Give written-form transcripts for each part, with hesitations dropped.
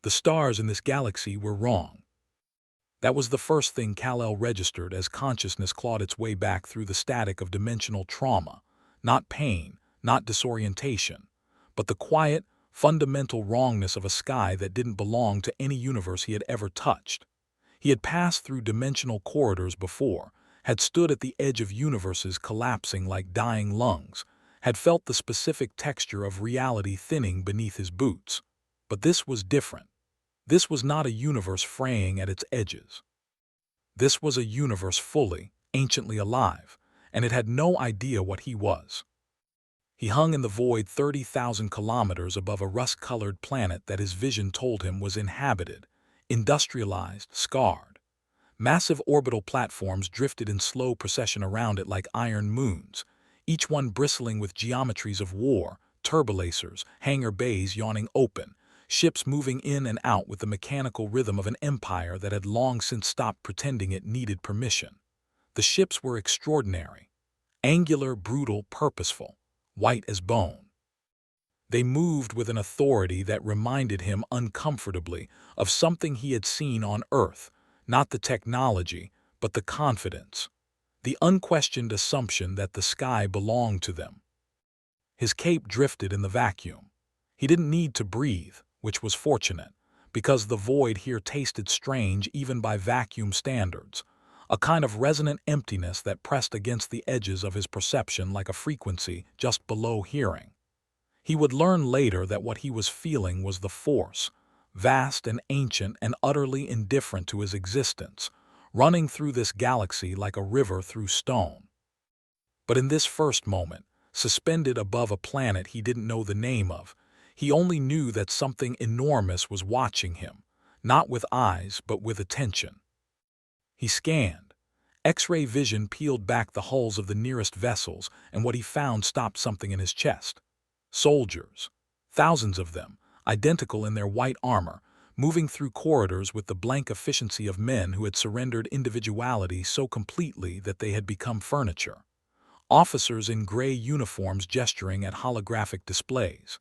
The stars in this galaxy were wrong. That was the first thing Kal-El registered as consciousness clawed its way back through the static of dimensional trauma. Not pain, not disorientation, but the quiet, fundamental wrongness of a sky that didn't belong to any universe he had ever touched. He had passed through dimensional corridors before, had stood at the edge of universes collapsing like dying lungs, had felt the specific texture of reality thinning beneath his boots. But this was different. This was not a universe fraying at its edges. This was a universe fully, anciently alive, and it had no idea what he was. He hung in the void 30,000 kilometers above a rust-colored planet that his vision told him was inhabited, industrialized, scarred. Massive orbital platforms drifted in slow procession around it like iron moons, each one bristling with geometries of war, turbolacers, hangar bays yawning open, ships moving in and out with the mechanical rhythm of an empire that had long since stopped pretending it needed permission. The ships were extraordinary, angular, brutal, purposeful, white as bone. They moved with an authority that reminded him uncomfortably of something he had seen on Earth, not the technology, but the confidence, the unquestioned assumption that the sky belonged to them. His cape drifted in the vacuum. He didn't need to breathe, which was fortunate, because the void here tasted strange even by vacuum standards, a kind of resonant emptiness that pressed against the edges of his perception like a frequency just below hearing. He would learn later that what he was feeling was the force, vast and ancient and utterly indifferent to his existence, running through this galaxy like a river through stone. But in this first moment, suspended above a planet he didn't know the name of, he only knew that something enormous was watching him, not with eyes but with attention. He scanned. X-ray vision peeled back the hulls of the nearest vessels, and what he found stopped something in his chest. Soldiers. Thousands of them, identical in their white armor, moving through corridors with the blank efficiency of men who had surrendered individuality so completely that they had become furniture. Officers in gray uniforms gesturing at holographic displays.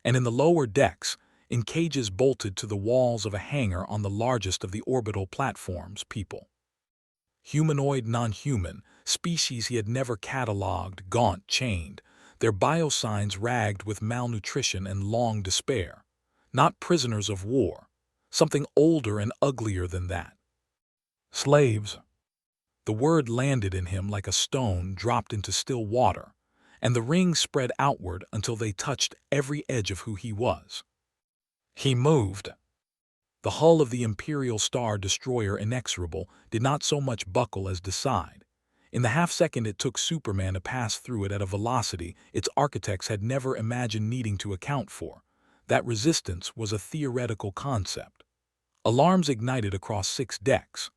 And in the lower decks, in cages bolted to the walls of a hangar on the largest of the orbital platforms, people. Humanoid, non-human, species he had never catalogued, gaunt, chained, their biosigns ragged with malnutrition and long despair. Not prisoners of war, something older and uglier than that. Slaves. The word landed in him like a stone dropped into still water, and the rings spread outward until they touched every edge of who he was. He moved. The hull of the Imperial Star Destroyer Inexorable did not so much buckle as decide. In the half-second it took Superman to pass through it at a velocity its architects had never imagined needing to account for. That resistance was a theoretical concept. Alarms ignited across 6 decks.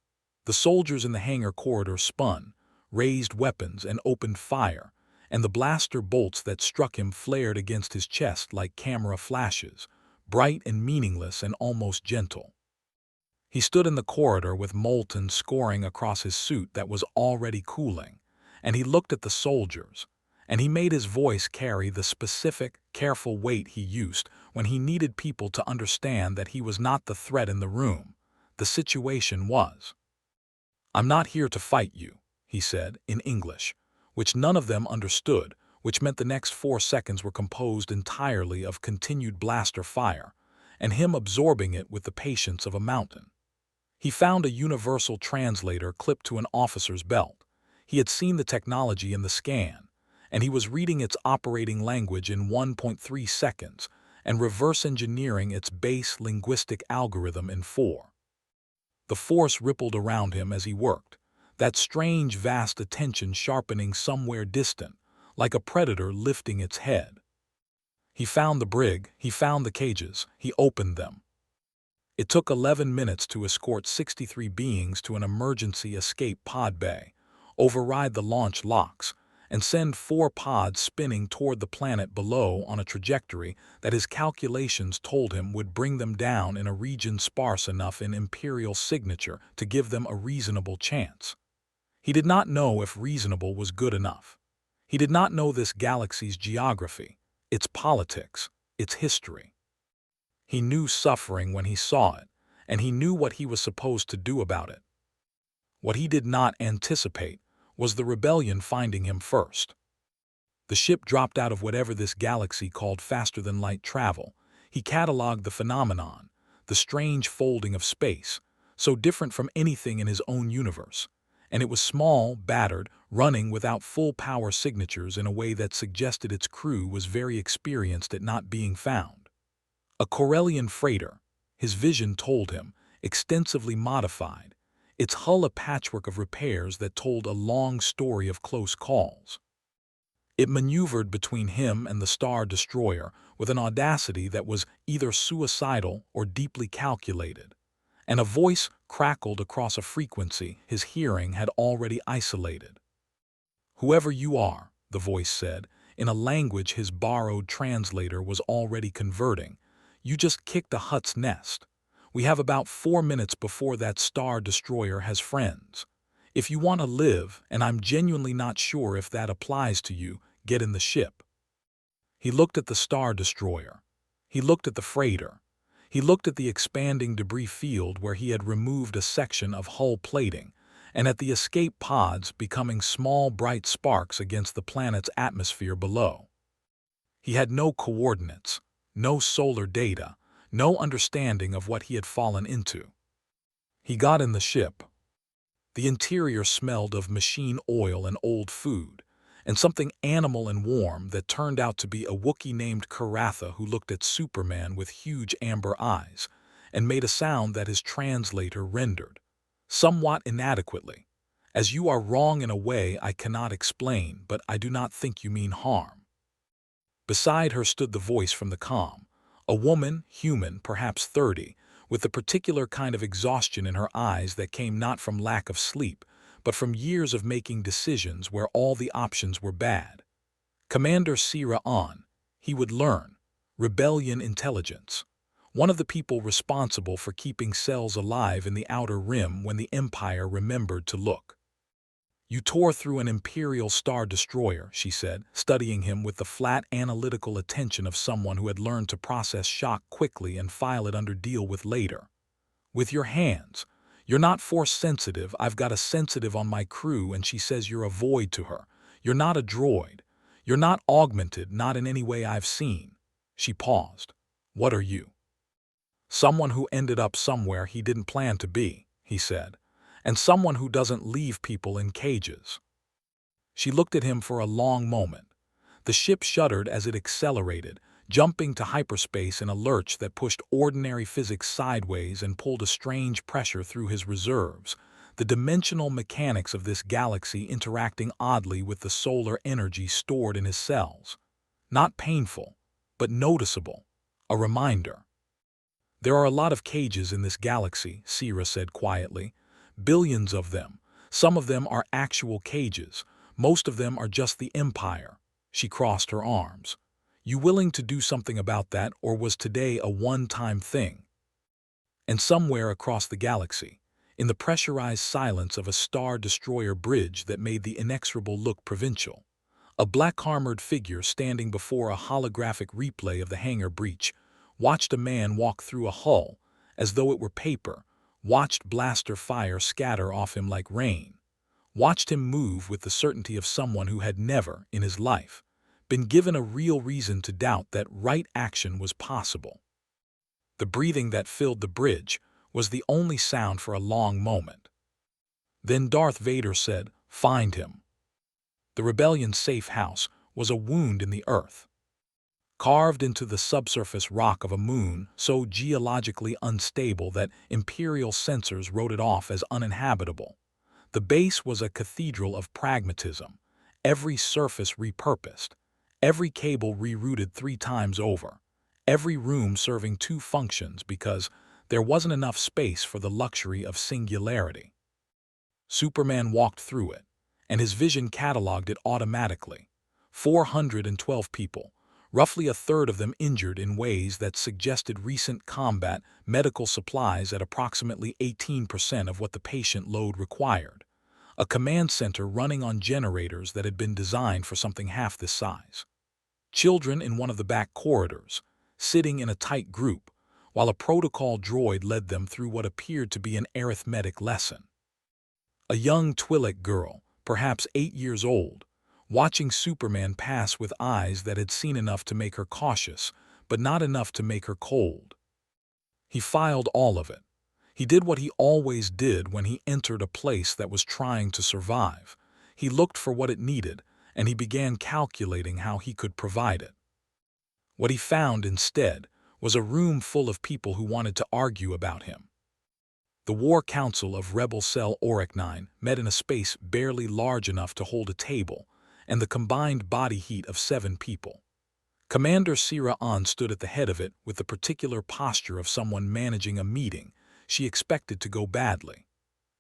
The soldiers in the hangar corridor spun, raised weapons and opened fire, and the blaster bolts that struck him flared against his chest like camera flashes, bright and meaningless and almost gentle. He stood in the corridor with molten scoring across his suit that was already cooling, and he looked at the soldiers, and he made his voice carry the specific, careful weight he used when he needed people to understand that he was not the threat in the room. The situation was. "I'm not here to fight you," he said, in English, which none of them understood, which meant the next 4 seconds were composed entirely of continued blaster fire, and him absorbing it with the patience of a mountain. He found a universal translator clipped to an officer's belt. He had seen the technology in the scan, and he was reading its operating language in 1.3 seconds and reverse engineering its base linguistic algorithm in 4. The force rippled around him as he worked, that strange vast attention sharpening somewhere distant, like a predator lifting its head. He found the brig, he found the cages, he opened them. It took 11 minutes to escort 63 beings to an emergency escape pod bay, override the launch locks, and send 4 pods spinning toward the planet below on a trajectory that his calculations told him would bring them down in a region sparse enough in Imperial signature to give them a reasonable chance. He did not know if reasonable was good enough. He did not know this galaxy's geography, its politics, its history. He knew suffering when he saw it, and he knew what he was supposed to do about it. What he did not anticipate was the rebellion finding him first. The ship dropped out of whatever this galaxy called faster-than-light travel. He cataloged the phenomenon, the strange folding of space, so different from anything in his own universe. And it was small, battered, running without full power signatures in a way that suggested its crew was very experienced at not being found. A Corellian freighter, his vision told him, extensively modified, its hull a patchwork of repairs that told a long story of close calls. It maneuvered between him and the Star Destroyer with an audacity that was either suicidal or deeply calculated, and a voice crackled across a frequency his hearing had already isolated. "Whoever you are," the voice said, in a language his borrowed translator was already converting, "you just kicked a Hutt's nest. We have about 4 minutes before that Star Destroyer has friends. If you want to live, and I'm genuinely not sure if that applies to you, get in the ship." He looked at the Star Destroyer. He looked at the freighter. He looked at the expanding debris field where he had removed a section of hull plating, and at the escape pods becoming small bright sparks against the planet's atmosphere below. He had no coordinates, no solar data, no understanding of what he had fallen into. He got in the ship. The interior smelled of machine oil and old food, and something animal and warm that turned out to be a Wookiee named Karatha who looked at Superman with huge amber eyes and made a sound that his translator rendered, somewhat inadequately, as "You are wrong in a way I cannot explain, but I do not think you mean harm." Beside her stood the voice from the comm, a woman, human, perhaps 30, with the particular kind of exhaustion in her eyes that came not from lack of sleep, but from years of making decisions where all the options were bad. Commander Sira On, he would learn, rebellion intelligence, one of the people responsible for keeping cells alive in the Outer Rim when the Empire remembered to look. "You tore through an Imperial Star Destroyer," she said, studying him with the flat analytical attention of someone who had learned to process shock quickly and file it under deal with later. "With your hands. You're not force-sensitive. I've got a sensitive on my crew and she says you're a void to her. You're not a droid. You're not augmented, not in any way I've seen." She paused. "What are you?" "Someone who ended up somewhere he didn't plan to be," he said, "and someone who doesn't leave people in cages." She looked at him for a long moment. The ship shuddered as it accelerated, jumping to hyperspace in a lurch that pushed ordinary physics sideways and pulled a strange pressure through his reserves, the dimensional mechanics of this galaxy interacting oddly with the solar energy stored in his cells. Not painful, but noticeable, a reminder. "There are a lot of cages in this galaxy," Sira said quietly. "Billions of them. Some of them are actual cages. Most of them are just the Empire." She crossed her arms. "You willing to do something about that, or was today a one-time thing?" And somewhere across the galaxy, in the pressurized silence of a Star Destroyer bridge that made the inexorable look provincial, a black-armored figure standing before a holographic replay of the hangar breach watched a man walk through a hull as though it were paper, watched blaster fire scatter off him like rain, watched him move with the certainty of someone who had never, in his life, been given a real reason to doubt that right action was possible. The breathing that filled the bridge was the only sound for a long moment. Then Darth Vader said, "Find him." The rebellion's safe house was a wound in the earth, carved into the subsurface rock of a moon so geologically unstable that Imperial sensors wrote it off as uninhabitable. The base was a cathedral of pragmatism, every surface repurposed, every cable rerouted 3 times over, every room serving 2 functions because there wasn't enough space for the luxury of singularity. Superman walked through it, and his vision cataloged it automatically. 412 people, roughly a third of them injured in ways that suggested recent combat, medical supplies at approximately 18% of what the patient load required. A command center running on generators that had been designed for something half this size. Children in one of the back corridors, sitting in a tight group, while a protocol droid led them through what appeared to be an arithmetic lesson. A young Twi'lek girl, perhaps 8 years old, watching Superman pass with eyes that had seen enough to make her cautious, but not enough to make her cold. He filed all of it. He did what he always did when he entered a place that was trying to survive. He looked for what it needed, and he began calculating how he could provide it. What he found instead was a room full of people who wanted to argue about him. The War Council of Rebel Cell Orec-9 met in a space barely large enough to hold a table, and the combined body heat of 7 people. Commander Sira An stood at the head of it with the particular posture of someone managing a meeting she expected to go badly.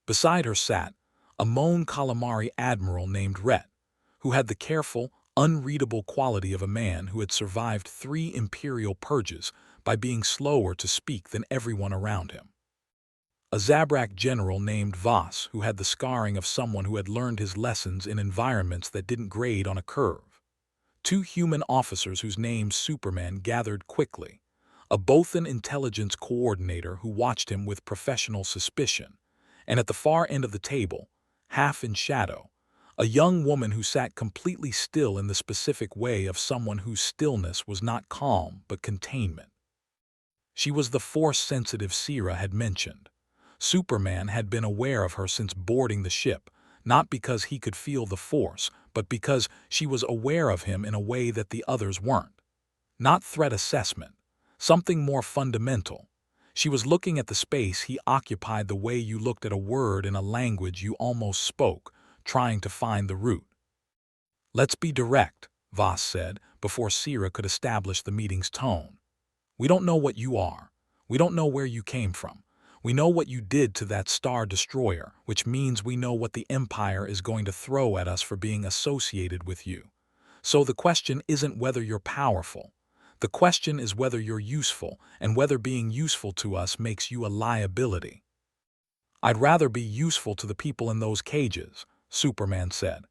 Beside her sat a Mon Calamari admiral named Rhett, who had the careful, unreadable quality of a man who had survived 3 imperial purges by being slower to speak than everyone around him. A Zabrak general named Voss, who had the scarring of someone who had learned his lessons in environments that didn't grade on a curve. 2 human officers whose names Superman gathered quickly. A Bothan intelligence coordinator who watched him with professional suspicion. And at the far end of the table, half in shadow, a young woman who sat completely still in the specific way of someone whose stillness was not calm but containment. She was the Force-sensitive Sira had mentioned. Superman had been aware of her since boarding the ship, not because he could feel the Force, but because she was aware of him in a way that the others weren't. Not threat assessment, something more fundamental. She was looking at the space he occupied the way you looked at a word in a language you almost spoke, trying to find the root. "Let's be direct," Voss said, before Sira could establish the meeting's tone. "We don't know what you are. We don't know where you came from. We know what you did to that Star Destroyer, which means we know what the Empire is going to throw at us for being associated with you. So the question isn't whether you're powerful. The question is whether you're useful, and whether being useful to us makes you a liability." "I'd rather be useful to the people in those cages," Superman said.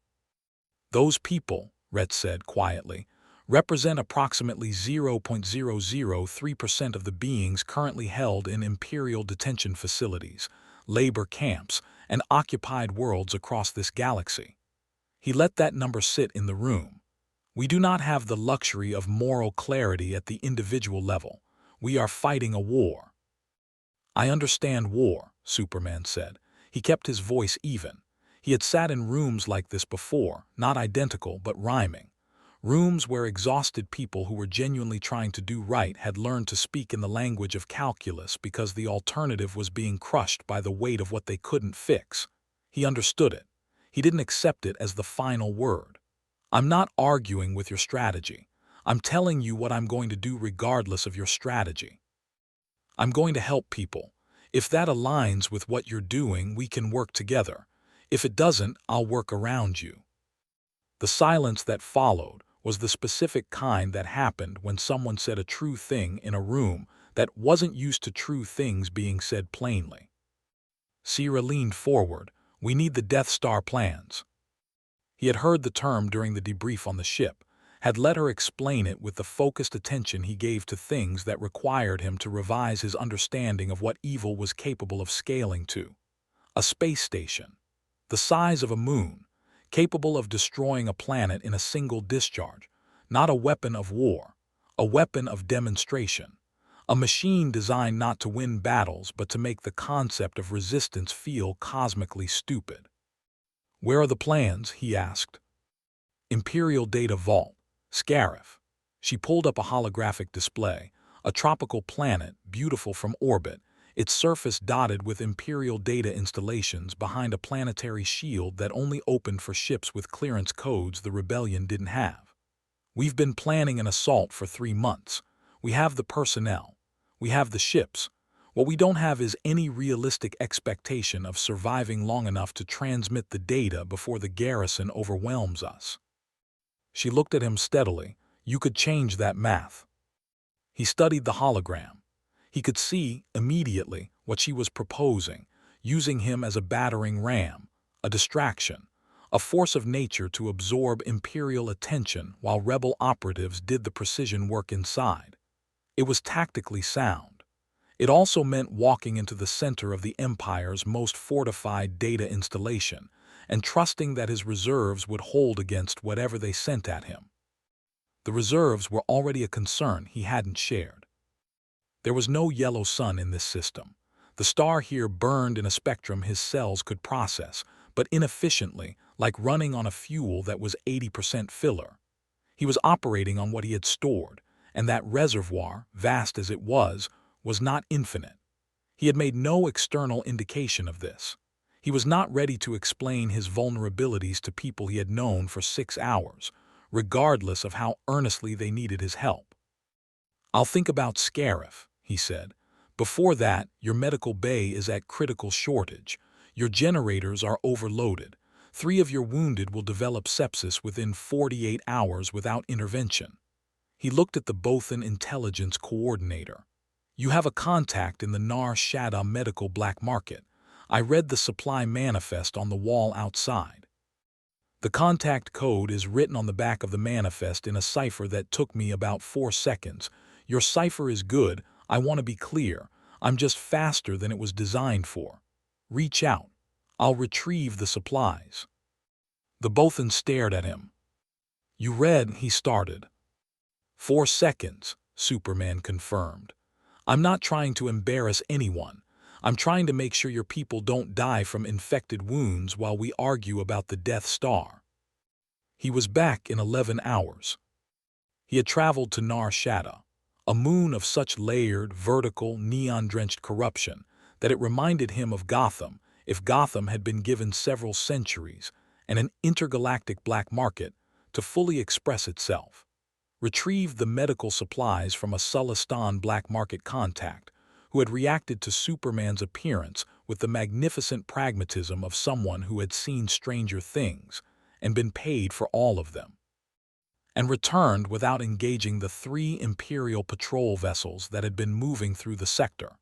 "Those people," Rhett said quietly, "represent approximately 0.003% of the beings currently held in Imperial detention facilities, labor camps, and occupied worlds across this galaxy." He let that number sit in the room. "We do not have the luxury of moral clarity at the individual level. We are fighting a war." "I understand war," Superman said. He kept his voice even. He had sat in rooms like this before, not identical but rhyming. Rooms where exhausted people who were genuinely trying to do right had learned to speak in the language of calculus because the alternative was being crushed by the weight of what they couldn't fix. He understood it. He didn't accept it as the final word. "I'm not arguing with your strategy. I'm telling you what I'm going to do regardless of your strategy. I'm going to help people. If that aligns with what you're doing, we can work together. If it doesn't, I'll work around you." The silence that followed was the specific kind that happened when someone said a true thing in a room that wasn't used to true things being said plainly. Sira leaned forward. "We need the Death Star plans." He had heard the term during the debrief on the ship, had let her explain it with the focused attention he gave to things that required him to revise his understanding of what evil was capable of scaling to. A space station, the size of a moon, capable of destroying a planet in a single discharge, not a weapon of war, a weapon of demonstration, a machine designed not to win battles but to make the concept of resistance feel cosmically stupid. "Where are the plans?" he asked. "Imperial Data Vault, Scarif." She pulled up a holographic display, a tropical planet, beautiful from orbit, its surface dotted with Imperial data installations behind a planetary shield that only opened for ships with clearance codes the Rebellion didn't have. "We've been planning an assault for 3 months. We have the personnel. We have the ships. What we don't have is any realistic expectation of surviving long enough to transmit the data before the garrison overwhelms us." She looked at him steadily. "You could change that math." He studied the hologram. He could see, immediately, what she was proposing, using him as a battering ram, a distraction, a force of nature to absorb Imperial attention while rebel operatives did the precision work inside. It was tactically sound. It also meant walking into the center of the Empire's most fortified data installation and trusting that his reserves would hold against whatever they sent at him. The reserves were already a concern he hadn't shared. There was no yellow sun in this system. The star here burned in a spectrum his cells could process, but inefficiently, like running on a fuel that was 80% filler. He was operating on what he had stored, and that reservoir, vast as it was not infinite. He had made no external indication of this. He was not ready to explain his vulnerabilities to people he had known for 6 hours, regardless of how earnestly they needed his help. "I'll think about Scarif," he said. "Before that, your medical bay is at critical shortage. Your generators are overloaded. 3 of your wounded will develop sepsis within 48 hours without intervention." He looked at the Bothan intelligence coordinator. "You have a contact in the Nar Shaddaa medical black market. I read the supply manifest on the wall outside." The contact code is written on the back of the manifest in a cipher that took me about 4 seconds. "Your cipher is good, I want to be clear. I'm just faster than it was designed for. Reach out. I'll retrieve the supplies." The Bothan stared at him. "You read," he started. 4 seconds, Superman confirmed. "I'm not trying to embarrass anyone. I'm trying to make sure your people don't die from infected wounds while we argue about the Death Star." He was back in 11 hours. He had traveled to Nar Shaddaa, a moon of such layered, vertical, neon-drenched corruption that it reminded him of Gotham if Gotham had been given several centuries and an intergalactic black market to fully express itself. Retrieved the medical supplies from a Sulistan black market contact who had reacted to Superman's appearance with the magnificent pragmatism of someone who had seen stranger things and been paid for all of them, and returned without engaging the 3 Imperial patrol vessels that had been moving through the sector.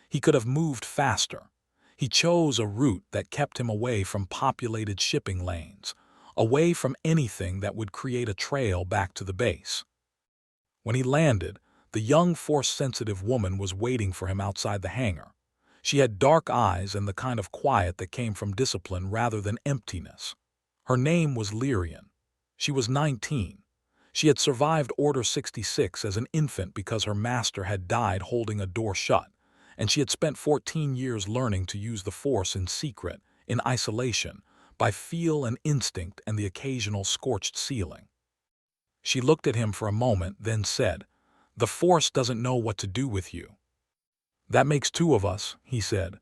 He could have moved faster. He chose a route that kept him away from populated shipping lanes, away from anything that would create a trail back to the base. When he landed, the young Force-sensitive woman was waiting for him outside the hangar. She had dark eyes and the kind of quiet that came from discipline rather than emptiness. Her name was Lyrian. She was 19. She had survived Order 66 as an infant because her master had died holding a door shut, and she had spent 14 years learning to use the Force in secret, in isolation, by feel and instinct and the occasional scorched ceiling. She looked at him for a moment, then said, "The Force doesn't know what to do with you." "That makes 2 of us," he said.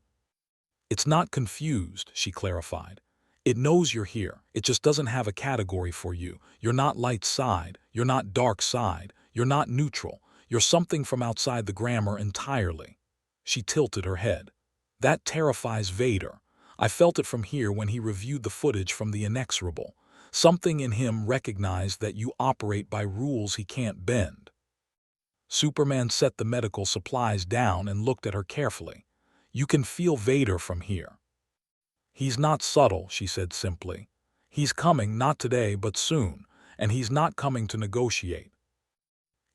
"It's not confused," she clarified. "It knows you're here. It just doesn't have a category for you. You're not light side. You're not dark side. You're not neutral. You're something from outside the grammar entirely." She tilted her head. "That terrifies Vader. I felt it from here when he reviewed the footage from the Inexorable. Something in him recognized that you operate by rules he can't bend." Superman set the medical supplies down and looked at her carefully. "You can feel Vader from here." "He's not subtle," she said simply. "He's coming, not today, but soon, and he's not coming to negotiate."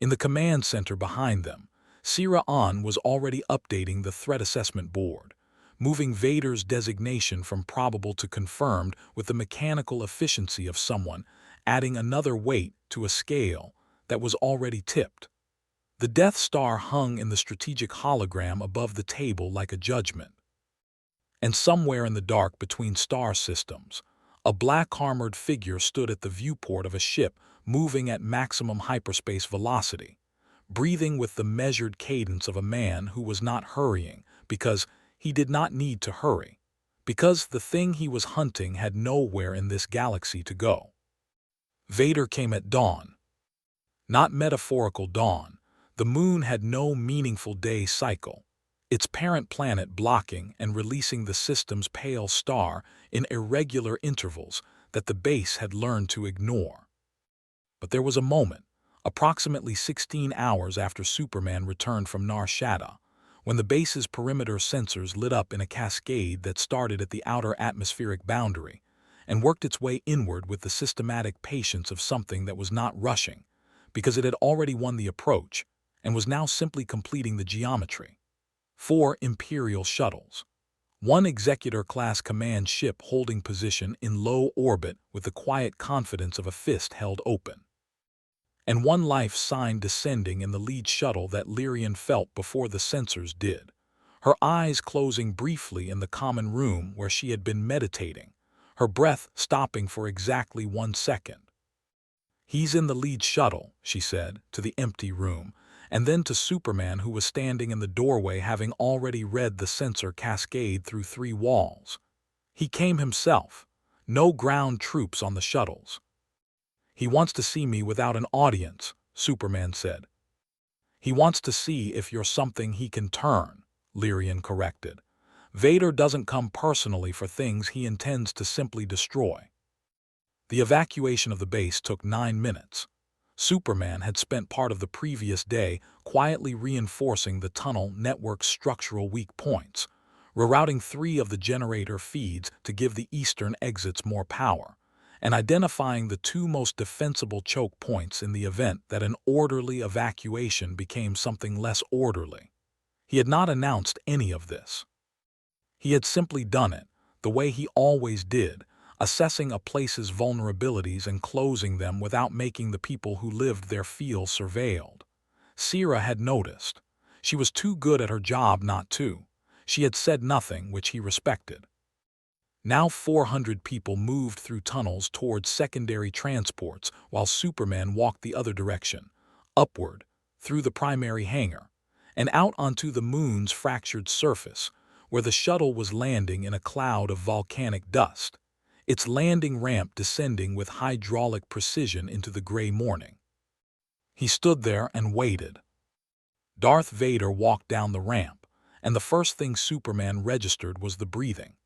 In the command center behind them, Sira An was already updating the threat assessment board, moving Vader's designation from probable to confirmed with the mechanical efficiency of someone adding another weight to a scale that was already tipped. The Death Star hung in the strategic hologram above the table like a judgment. And somewhere in the dark between star systems, a black-armored figure stood at the viewport of a ship moving at maximum hyperspace velocity, breathing with the measured cadence of a man who was not hurrying because he did not need to hurry, because the thing he was hunting had nowhere in this galaxy to go. Vader came at dawn. Not metaphorical dawn. The moon had no meaningful day cycle, its parent planet blocking and releasing the system's pale star in irregular intervals that the base had learned to ignore. But there was a moment, approximately 16 hours after Superman returned from Nar Shaddaa, when the base's perimeter sensors lit up in a cascade that started at the outer atmospheric boundary and worked its way inward with the systematic patience of something that was not rushing, because it had already won the approach and was now simply completing the geometry. 4 Imperial shuttles. 1 Executor-class command ship holding position in low orbit with the quiet confidence of a fist held open. And 1 life sign descending in the lead shuttle that Lyrian felt before the sensors did, her eyes closing briefly in the common room where she had been meditating, her breath stopping for exactly 1 second. "He's in the lead shuttle," she said, to the empty room, and then to Superman, who was standing in the doorway having already read the sensor cascade through 3 walls. "He came himself. No ground troops on the shuttles." "He wants to see me without an audience," Superman said. "He wants to see if you're something he can turn," Lyrian corrected. "Vader doesn't come personally for things he intends to simply destroy." The evacuation of the base took 9 minutes. Superman had spent part of the previous day quietly reinforcing the tunnel network's structural weak points, rerouting 3 of the generator feeds to give the eastern exits more power, and identifying the 2 most defensible choke points in the event that an orderly evacuation became something less orderly. He had not announced any of this. He had simply done it, the way he always did, assessing a place's vulnerabilities and closing them without making the people who lived there feel surveilled. Sierra had noticed. She was too good at her job not to. She had said nothing, which he respected. Now 400 people moved through tunnels towards secondary transports while Superman walked the other direction, upward, through the primary hangar, and out onto the moon's fractured surface, where the shuttle was landing in a cloud of volcanic dust, its landing ramp descending with hydraulic precision into the gray morning. He stood there and waited. Darth Vader walked down the ramp, and the first thing Superman registered was the breathing.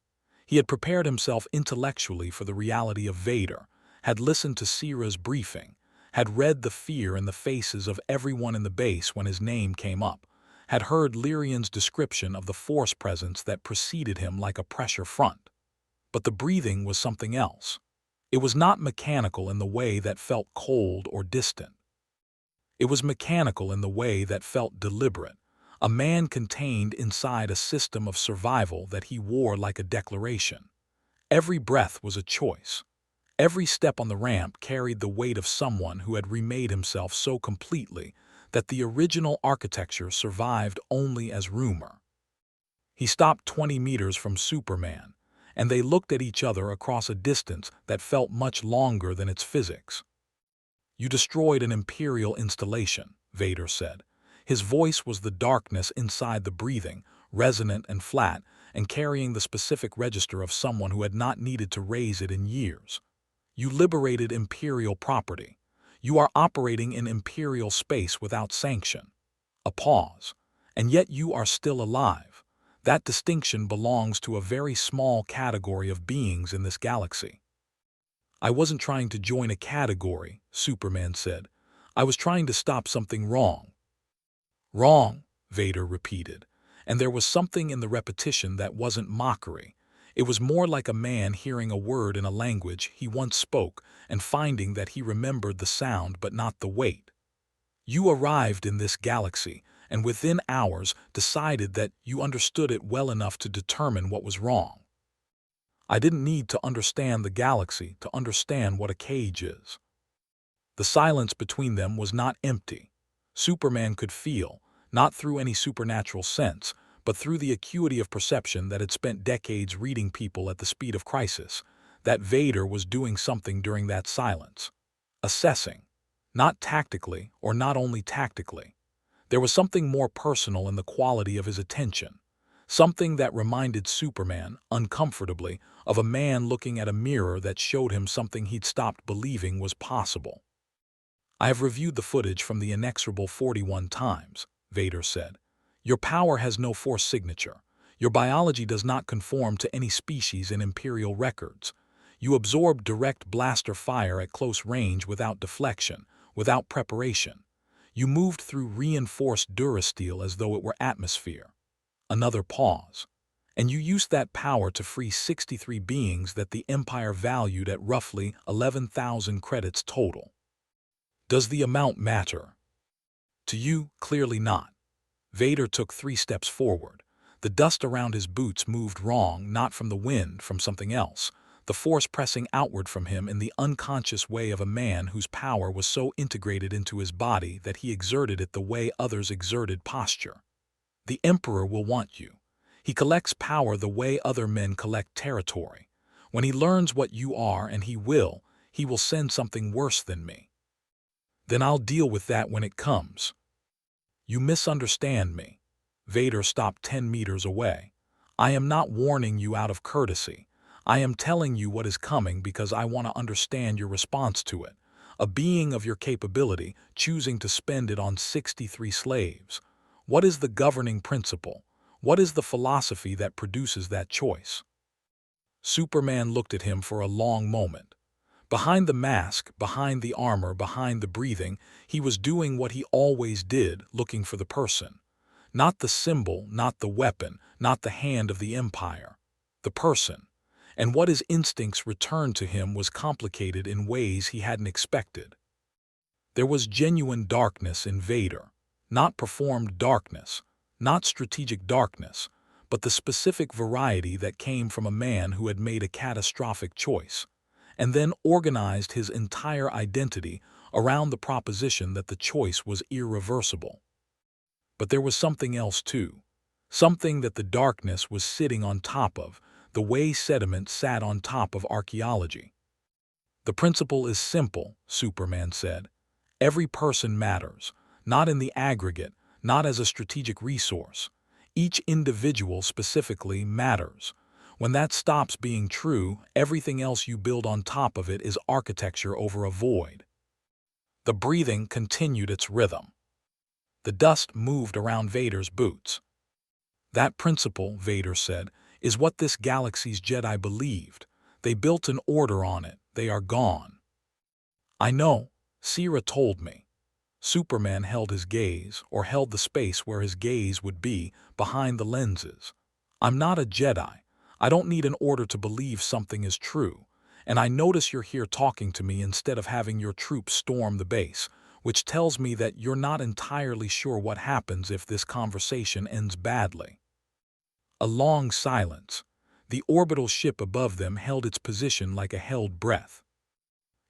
He had prepared himself intellectually for the reality of Vader, had listened to Sierra's briefing, had read the fear in the faces of everyone in the base when his name came up, had heard Lyrian's description of the force presence that preceded him like a pressure front. But the breathing was something else. It was not mechanical in the way that felt cold or distant. It was mechanical in the way that felt deliberate, a man contained inside a system of survival that he wore like a declaration. Every breath was a choice. Every step on the ramp carried the weight of someone who had remade himself so completely that the original architecture survived only as rumor. He stopped 20 meters from Superman, and they looked at each other across a distance that felt much longer than its physics. "You destroyed an Imperial installation," Vader said. His voice was the darkness inside the breathing, resonant and flat, and carrying the specific register of someone who had not needed to raise it in years. "You liberated Imperial property. You are operating in Imperial space without sanction." A pause. "And yet you are still alive. That distinction belongs to a very small category of beings in this galaxy." "I wasn't trying to join a category," Superman said. "I was trying to stop something wrong." "Wrong," Vader repeated, and there was something in the repetition that wasn't mockery. It was more like a man hearing a word in a language he once spoke and finding that he remembered the sound but not the weight. "You arrived in this galaxy, and within hours decided that you understood it well enough to determine what was wrong." "I didn't need to understand the galaxy to understand what a cage is." The silence between them was not empty. Superman could feel, not through any supernatural sense, but through the acuity of perception that had spent decades reading people at the speed of crisis, that Vader was doing something during that silence. Assessing. Not tactically, or not only tactically. There was something more personal in the quality of his attention. Something that reminded Superman, uncomfortably, of a man looking at a mirror that showed him something he'd stopped believing was possible. "I have reviewed the footage from the inexorable 41 times," Vader said. "Your power has no force signature. Your biology does not conform to any species in Imperial records. You absorb direct blaster fire at close range without deflection, without preparation. You moved through reinforced durasteel as though it were atmosphere." Another pause. "And you used that power to free 63 beings that the Empire valued at roughly 11,000 credits total. Does the amount matter?" "To you, clearly not." Vader took 3 steps forward, The dust around his boots moved wrong, not from the wind, from something else, the force pressing outward from him in the unconscious way of a man whose power was so integrated into his body that he exerted it the way others exerted posture. The emperor will want you. He collects power the way other men collect territory. When he learns what you are, and he will send something worse than me. Then I'll deal with that when it comes. You misunderstand me. Vader stopped 10 meters away. I am not warning you out of courtesy. I am telling you what is coming because I want to understand your response to it. A being of your capability choosing to spend it on 63 slaves. What is the governing principle? What is the philosophy that produces that choice? Superman looked at him for a long moment. Behind the mask, behind the armor, behind the breathing, he was doing what he always did, looking for the person. Not the symbol, not the weapon, not the hand of the empire. The person. And what his instincts returned to him was complicated in ways he hadn't expected. There was genuine darkness in Vader. Not performed darkness, not strategic darkness, but the specific variety that came from a man who had made a catastrophic choice, and then organized his entire identity around the proposition that the choice was irreversible. But there was something else too, something that the darkness was sitting on top of, the way sediment sat on top of archaeology. The principle is simple, Superman said. Every person matters, not in the aggregate, not as a strategic resource. Each individual specifically matters. When that stops being true, everything else you build on top of it is architecture over a void. The breathing continued its rhythm. The dust moved around Vader's boots. That principle, Vader said, is what this galaxy's Jedi believed. They built an order on it. They are gone. I know, Sira told me. Superman held his gaze, or held the space where his gaze would be, behind the lenses. I'm not a Jedi. I don't need an order to believe something is true. And I notice you're here talking to me instead of having your troops storm the base, which tells me that you're not entirely sure what happens if this conversation ends badly. A long silence. The orbital ship above them held its position like a held breath.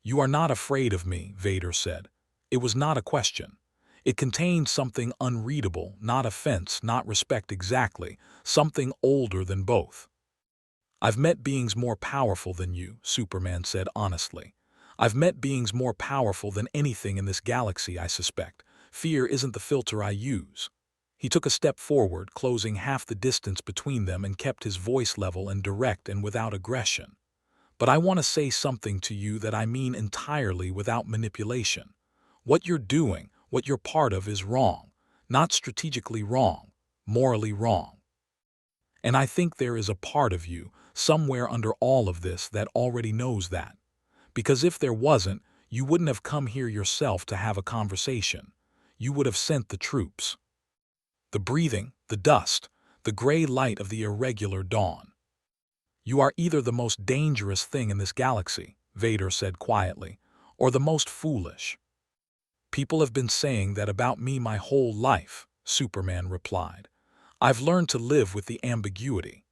You are not afraid of me, Vader said. It was not a question. It contained something unreadable, not offense, not respect exactly, something older than both. I've met beings more powerful than you, Superman said honestly. I've met beings more powerful than anything in this galaxy, I suspect. Fear isn't the filter I use. He took a step forward, closing half the distance between them, and kept his voice level and direct and without aggression. But I want to say something to you that I mean entirely without manipulation. What you're doing, what you're part of, is wrong. Not strategically wrong, morally wrong. And I think there is a part of you, somewhere under all of this, that already knows that. Because if there wasn't, you wouldn't have come here yourself to have a conversation. You would have sent the troops. The breathing, the dust, the gray light of the irregular dawn. You are either the most dangerous thing in this galaxy, Vader said quietly, or the most foolish. People have been saying that about me my whole life, Superman replied. I've learned to live with the ambiguity.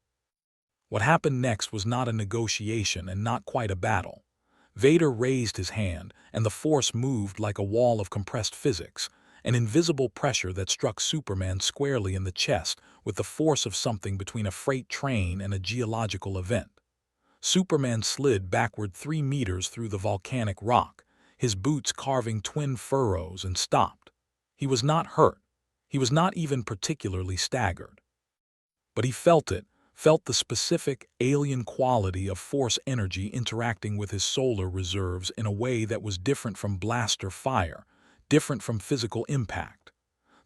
What happened next was not a negotiation and not quite a battle. Vader raised his hand, and the force moved like a wall of compressed physics, an invisible pressure that struck Superman squarely in the chest with the force of something between a freight train and a geological event. Superman slid backward 3 meters through the volcanic rock, his boots carving twin furrows, and stopped. He was not hurt. He was not even particularly staggered. But he felt it, felt the specific, alien quality of force energy interacting with his solar reserves in a way that was different from blaster fire, different from physical impact.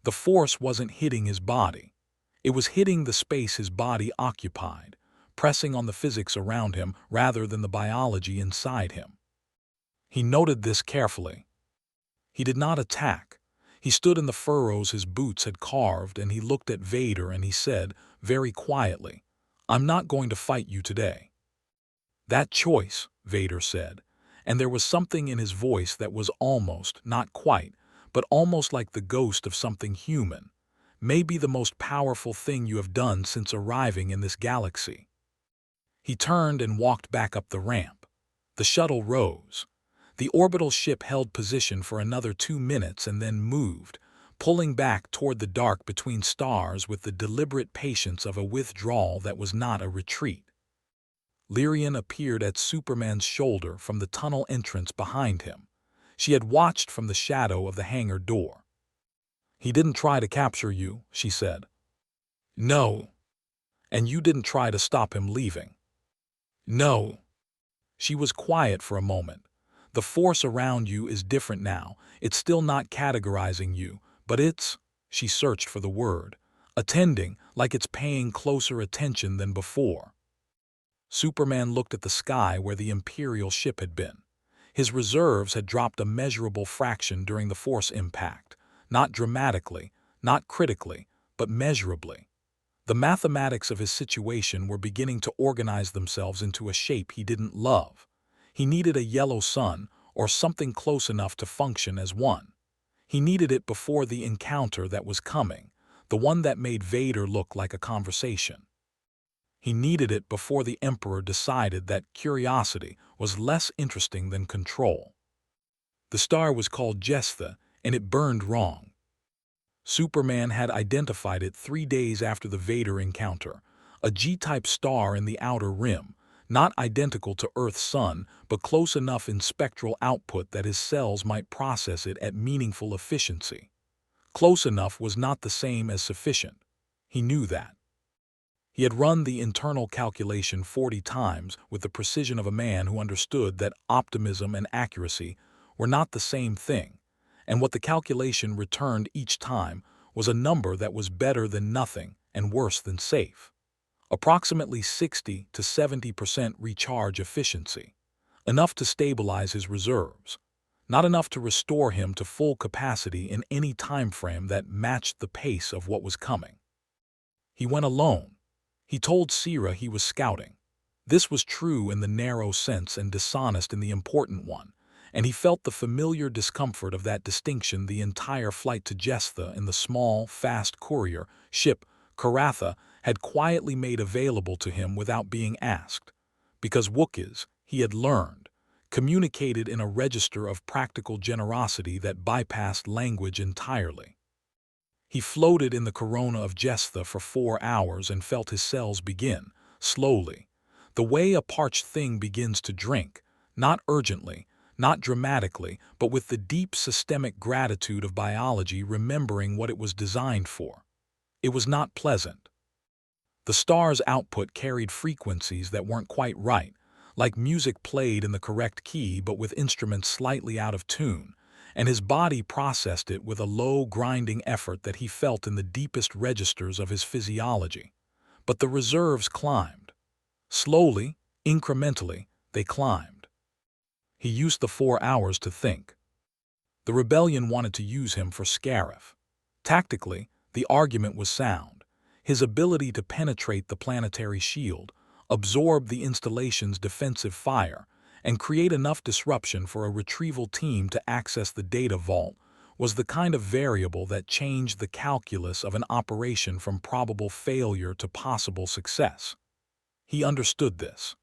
The force wasn't hitting his body. It was hitting the space his body occupied, pressing on the physics around him rather than the biology inside him. He noted this carefully. He did not attack. He stood in the furrows his boots had carved, and he looked at Vader and he said, very quietly, I'm not going to fight you today. That choice, Vader said, and there was something in his voice that was almost, not quite, but almost like the ghost of something human. may be the most powerful thing you have done since arriving in this galaxy." He turned and walked back up the ramp. The shuttle rose. The orbital ship held position for another 2 minutes and then moved, pulling back toward the dark between stars with the deliberate patience of a withdrawal that was not a retreat. Lyrian appeared at Superman's shoulder from the tunnel entrance behind him. She had watched from the shadow of the hangar door. "He didn't try to capture you," she said. "No." "And you didn't try to stop him leaving." "No." She was quiet for a moment. "The force around you is different now. It's still not categorizing you, but it's," she searched for the word, "attending, like it's paying closer attention than before." Superman looked at the sky where the Imperial ship had been. His reserves had dropped a measurable fraction during the force impact, not dramatically, not critically, but measurably. The mathematics of his situation were beginning to organize themselves into a shape he didn't love. He needed a yellow sun, or something close enough to function as one. He needed it before the encounter that was coming, the one that made Vader look like a conversation. He needed it before the Emperor decided that curiosity was less interesting than control. The star was called Jestha, and it burned wrong. Superman had identified it 3 days after the Vader encounter, a G-type star in the outer rim, not identical to Earth's sun, but close enough in spectral output that his cells might process it at meaningful efficiency. Close enough was not the same as sufficient. He knew that. He had run the internal calculation 40 times with the precision of a man who understood that optimism and accuracy were not the same thing, and what the calculation returned each time was a number that was better than nothing and worse than safe. Approximately 60 to 70% recharge efficiency, enough to stabilize his reserves, not enough to restore him to full capacity in any time frame that matched the pace of what was coming. He went alone. He told Sira he was scouting. This was true in the narrow sense and dishonest in the important one, and he felt the familiar discomfort of that distinction the entire flight to Jestha in the small, fast courier ship Karatha had quietly made available to him without being asked, because Wookiees, he had learned, communicated in a register of practical generosity that bypassed language entirely. He floated in the corona of Jestha for 4 hours and felt his cells begin, slowly, the way a parched thing begins to drink, not urgently, not dramatically, but with the deep systemic gratitude of biology remembering what it was designed for. It was not pleasant. The star's output carried frequencies that weren't quite right, like music played in the correct key but with instruments slightly out of tune, and his body processed it with a low, grinding effort that he felt in the deepest registers of his physiology. But the reserves climbed. Slowly, incrementally, they climbed. He used the 4 hours to think. The rebellion wanted to use him for Scarif. Tactically, the argument was sound. His ability to penetrate the planetary shield, absorb the installation's defensive fire, and create enough disruption for a retrieval team to access the data vault was the kind of variable that changed the calculus of an operation from probable failure to possible success. He understood this.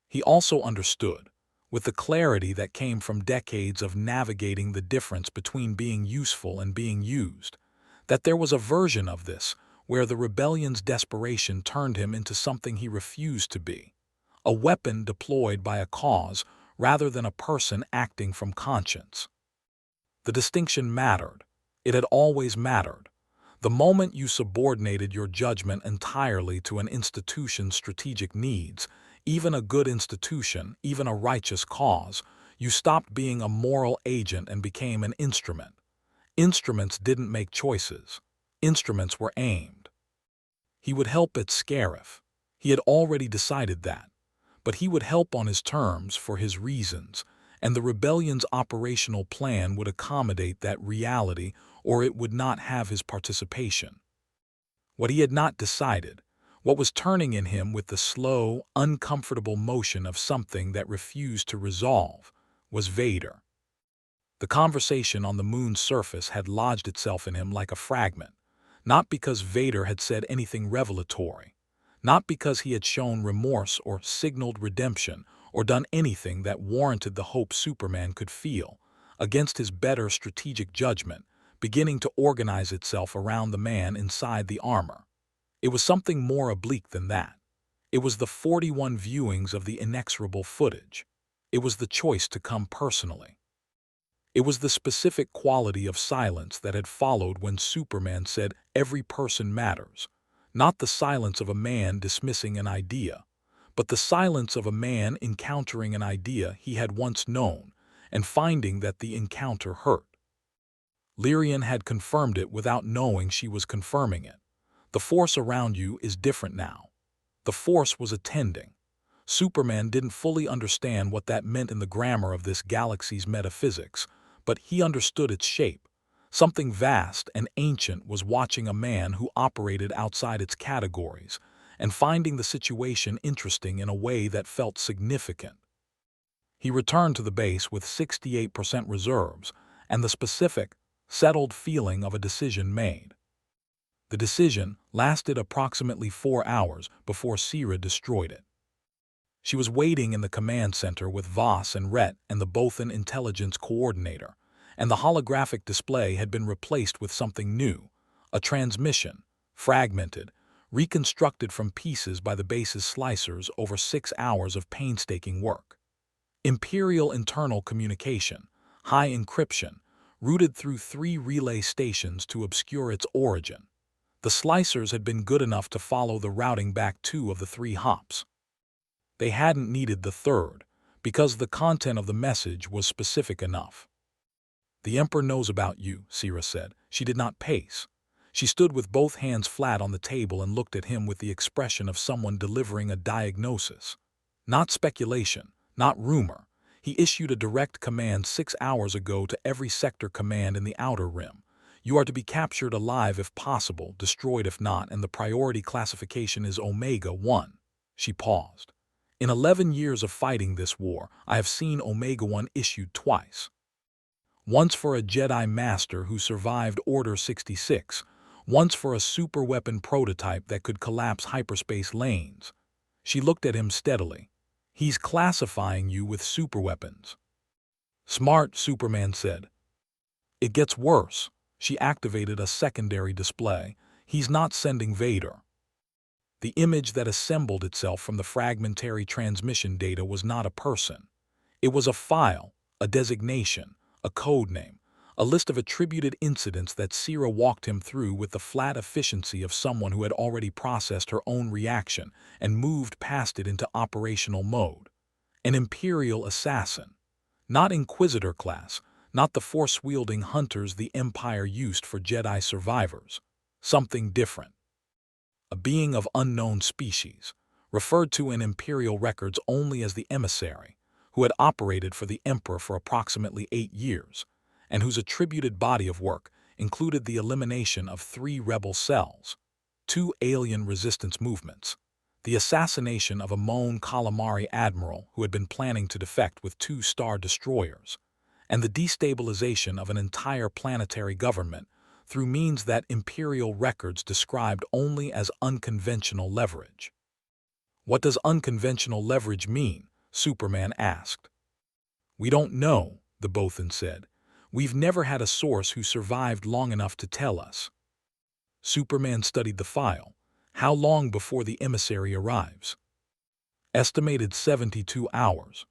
He also understood, with the clarity that came from decades of navigating the difference between being useful and being used, that there was a version of this where the rebellion's desperation turned him into something he refused to be, a weapon deployed by a cause rather than a person acting from conscience. The distinction mattered. It had always mattered. The moment you subordinated your judgment entirely to an institution's strategic needs, even a good institution, even a righteous cause, you stopped being a moral agent and became an instrument. Instruments didn't make choices. Instruments were aimed. He would help at Scarif. He had already decided that. But he would help on his terms for his reasons, and the rebellion's operational plan would accommodate that reality or it would not have his participation. What he had not decided, what was turning in him with the slow, uncomfortable motion of something that refused to resolve, was Vader. The conversation on the moon's surface had lodged itself in him like a fragment, Not because Vader had said anything revelatory. Not because he had shown remorse or signaled redemption or done anything that warranted the hope Superman could feel, against his better strategic judgment, beginning to organize itself around the man inside the armor. It was something more oblique than that. It was the 41 viewings of the inexorable footage. It was the choice to come personally. It was the specific quality of silence that had followed when Superman said, "Every person matters." Not the silence of a man dismissing an idea, but the silence of a man encountering an idea he had once known and finding that the encounter hurt. Lyrian had confirmed it without knowing she was confirming it. The force around you is different now. The force was attending. Superman didn't fully understand what that meant in the grammar of this galaxy's metaphysics, but he understood its shape. Something vast and ancient was watching a man who operated outside its categories and finding the situation interesting in a way that felt significant. He returned to the base with 68% reserves and the specific, settled feeling of a decision made. The decision lasted approximately 4 hours before Sierra destroyed it. She was waiting in the command center with Voss and Rhett and the Bothan intelligence coordinator, and the holographic display had been replaced with something new, a transmission, fragmented, reconstructed from pieces by the base's slicers over 6 hours of painstaking work. Imperial internal communication, high encryption, routed through 3 relay stations to obscure its origin. The slicers had been good enough to follow the routing back 2 of the 3 hops. They hadn't needed the third, because the content of the message was specific enough. "The Emperor knows about you," Sierra said. She did not pace. She stood with both hands flat on the table and looked at him with the expression of someone delivering a diagnosis. Not speculation, not rumor. He issued a direct command 6 hours ago to every sector command in the Outer Rim. You are to be captured alive if possible, destroyed if not, and the priority classification is Omega-1. She paused. In 11 years of fighting this war, I have seen Omega-1 issued twice. Once for a Jedi Master who survived Order 66, once for a superweapon prototype that could collapse hyperspace lanes. She looked at him steadily. "He's classifying you with superweapons." "Smart," Superman said. "It gets worse." She activated a secondary display. "He's not sending Vader." The image that assembled itself from the fragmentary transmission data was not a person. It was a file, a designation, a code name, a list of attributed incidents that Sierra walked him through with the flat efficiency of someone who had already processed her own reaction and moved past it into operational mode. An Imperial assassin. Not Inquisitor class, not the force-wielding hunters the Empire used for Jedi survivors. Something different. A being of unknown species, referred to in Imperial records only as the emissary, who had operated for the Emperor for approximately 8 years, and whose attributed body of work included the elimination of 3 rebel cells, 2 alien resistance movements, the assassination of a Mon Calamari admiral who had been planning to defect with 2 star destroyers, and the destabilization of an entire planetary government through means that Imperial records described only as unconventional leverage. "What does unconventional leverage mean?" Superman asked. "We don't know," the Bothan said. "We've never had a source who survived long enough to tell us." Superman studied the file. "How long before the emissary arrives?" "Estimated 72 hours.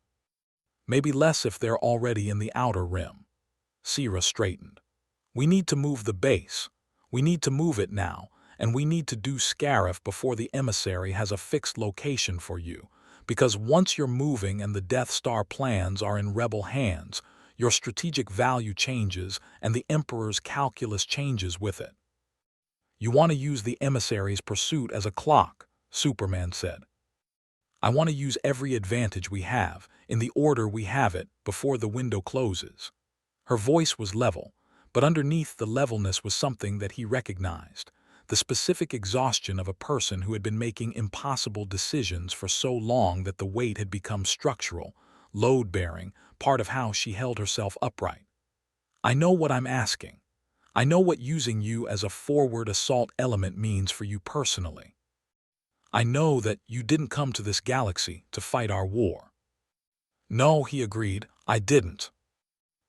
Maybe less if they're already in the Outer Rim." Sierra straightened. "We need to move the base. We need to move it now, and we need to do Scarif before the emissary has a fixed location for you, because once you're moving and the Death Star plans are in rebel hands, your strategic value changes and the Emperor's calculus changes with it." "You want to use the emissary's pursuit as a clock," Superman said. "I want to use every advantage we have, in the order we have it, before the window closes." Her voice was level, but underneath the levelness was something that he recognized, the specific exhaustion of a person who had been making impossible decisions for so long that the weight had become structural, load-bearing, part of how she held herself upright. "I know what I'm asking. I know what using you as a forward assault element means for you personally. I know that you didn't come to this galaxy to fight our war." "No," he agreed, "I didn't."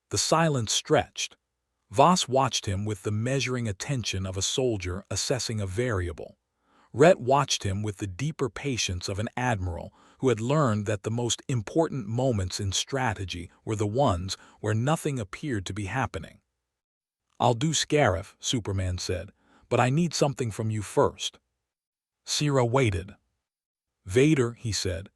The silence stretched. Voss watched him with the measuring attention of a soldier assessing a variable. Rhett watched him with the deeper patience of an admiral who had learned that the most important moments in strategy were the ones where nothing appeared to be happening. "I'll do Scarif," Superman said, "but I need something from you first." Sierra waited. "Vader," he said,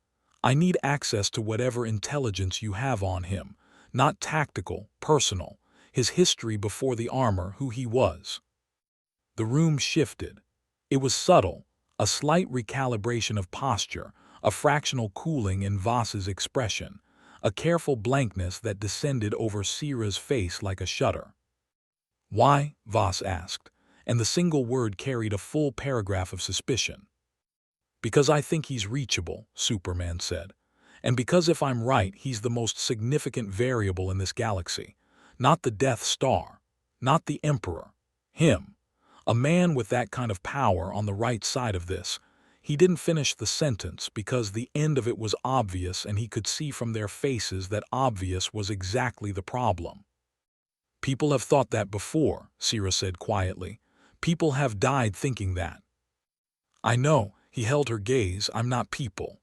"I need access to whatever intelligence you have on him, not tactical, personal, his history before the armor, who he was." The room shifted. It was subtle, a slight recalibration of posture, a fractional cooling in Voss's expression, a careful blankness that descended over Sierra's face like a shudder. "Why?" Voss asked, and the single word carried a full paragraph of suspicion. "Because I think he's reachable," Superman said. "And because if I'm right, he's the most significant variable in this galaxy. Not the Death Star. Not the Emperor. Him. A man with that kind of power on the right side of this." He didn't finish the sentence because the end of it was obvious, and he could see from their faces that obvious was exactly the problem. "People have thought that before," Sierra said quietly. "People have died thinking that." "I know," he held her gaze, "I'm not people."